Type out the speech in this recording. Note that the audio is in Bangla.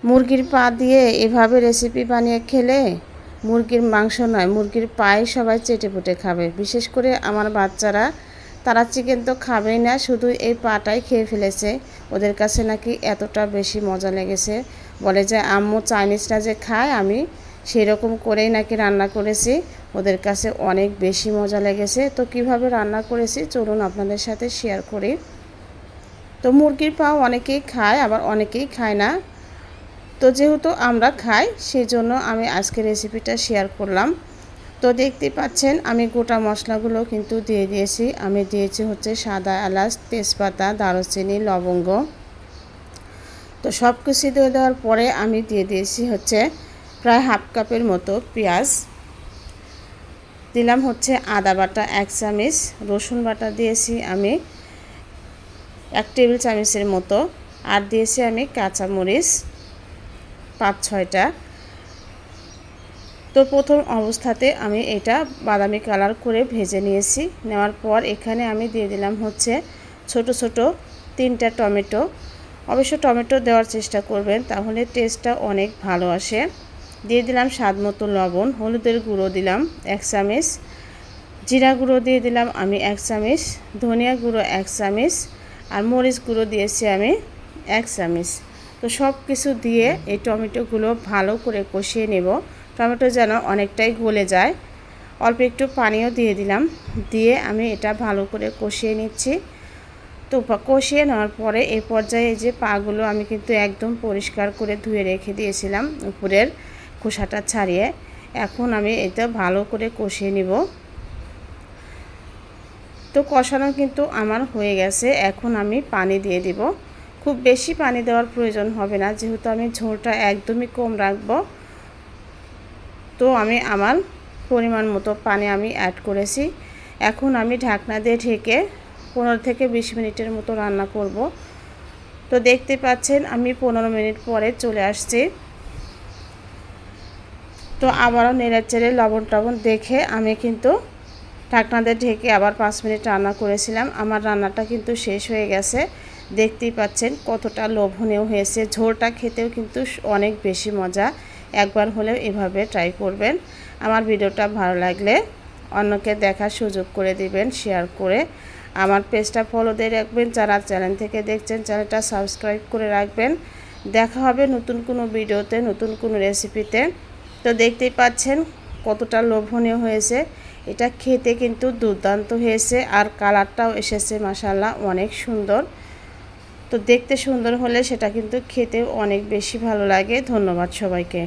মুরগির পা দিয়ে এভাবে রেসিপি বানিয়ে খেলে মুরগির মাংস নয়, মুরগির পায়ে সবাই চেটেপুটে খাবে। বিশেষ করে আমার বাচ্চারা, তারা চিকেন তো খাবেই না, শুধু এই পাটাই খেয়ে ফেলেছে। ওদের কাছে নাকি এতটা বেশি মজা লেগেছে, বলে যে আম্মু চাইনিজরা যে খায় আমি সেই রকম করেই নাকি রান্না করেছি, ওদের কাছে অনেক বেশি মজা লেগেছে। তো কিভাবে রান্না করেছি চলুন আপনাদের সাথে শেয়ার করি। তো মুরগির পা অনেকেই খায়, আবার অনেকেই খায় না। তো যেহেতু আমরা খাই সেই জন্য আমি আজকে রেসিপিটা শেয়ার করলাম। তো দেখতে পাচ্ছেন আমি গোটা মশলাগুলো কিন্তু দিয়ে দিয়েছি। আমি দিয়েছি হচ্ছে সাদা এলাচ, তেজপাতা, দারুচিনি, লবঙ্গ। তো সব কিছু দিয়ে দেওয়ার পরে আমি দিয়ে দিয়েছি হচ্ছে প্রায় হাফ কাপের মতো পেঁয়াজ, দিলাম হচ্ছে আদা বাটা 1 চামচ, রসুন বাটা দিয়েছি আমি 1 টেবিল চামচের মতো, আর দিয়েছি আমি কাঁচামরিচ 5-6টা। তো প্রথম অবস্থাতে আমি এটা বাদামি কালার করে ভেজে নিয়েছি। নেওয়ার পর এখানে আমি দিয়ে দিলাম হচ্ছে ছোট ছোট 3টা টমেটো। অবশ্য টমেটো দেওয়ার চেষ্টা করবেন, তাহলে টেস্টটা অনেক ভালো আসে। দিয়ে দিলাম স্বাদ মতো লবণ, হলুদের গুঁড়ো দিলাম 1 চামচ, জিরা গুঁড়ো দিয়ে দিলাম আমি 1 চামচ, ধনিয়া গুঁড়ো 1 চামচ, আর মরিচ গুঁড়ো দিয়েছি আমি 1 চামচ। তো সব কিছু দিয়ে এই টমেটোগুলো ভালো করে কষিয়ে নেব। টমেটো যেন অনেকটাই গলে যায়। অল্প একটু পানিও দিয়ে দিলাম, দিয়ে আমি এটা ভালো করে কষিয়ে নিচ্ছি। তো কষিয়ে নেওয়ার পরে এই পর্যায়ে যে পাগুলো আমি কিন্তু একদম পরিষ্কার করে ধুয়ে রেখে দিয়েছিলাম উপরের খোসাটা ছাড়িয়ে। এখন আমি এটা ভালো করে কষিয়ে নিব। তো কষানো কিন্তু আমার হয়ে গেছে। এখন আমি পানি দিয়ে দিব। খুব বেশি পানি দেওয়ার প্রয়োজন হবে না, যেহেতু আমি ঝোলটা একদমই কম রাখব। তো আমি আমার পরিমাণ মতো পানি আমি অ্যাড করেছি। এখন আমি ঢাকনা দিয়ে ঢেকে 15 থেকে 20 মিনিটের মতো রান্না করব। তো দেখতে পাচ্ছেন আমি 15 মিনিট পরে চলে আসছি। তো আবারও নেড়েচেড়ে লবণ টবণ দেখে আমি কিন্তু ঢাকনা দিয়ে ঢেকে আবার 5 মিনিট রান্না করেছিলাম। আমার রান্নাটা কিন্তু শেষ হয়ে গেছে। দেখতেই পাচ্ছেন কতটা লোভনীয় হয়েছে। ঝোলটা খেতেও কিন্তু অনেক বেশি মজা। একবার হলেও এভাবে ট্রাই করবেন। আমার ভিডিওটা ভালো লাগলে অন্যকে দেখার সুযোগ করে দিবেন শেয়ার করে। আমার পেজটা ফলো দিয়ে রাখবেন। যারা চ্যানেল থেকে দেখছেন চ্যানেলটা সাবস্ক্রাইব করে রাখবেন। দেখা হবে নতুন কোনো ভিডিওতে, নতুন কোনো রেসিপিতে। তো দেখতেই পাচ্ছেন কতটা লোভনীয় হয়েছে। এটা খেতে কিন্তু দুর্দান্ত হয়েছে, আর কালারটাও এসেছে মাশাআল্লাহ অনেক সুন্দর। তো দেখতে সুন্দর হলে সেটা কিন্তু খেতেও অনেক বেশি ভালো লাগে। ধন্যবাদ সবাইকে।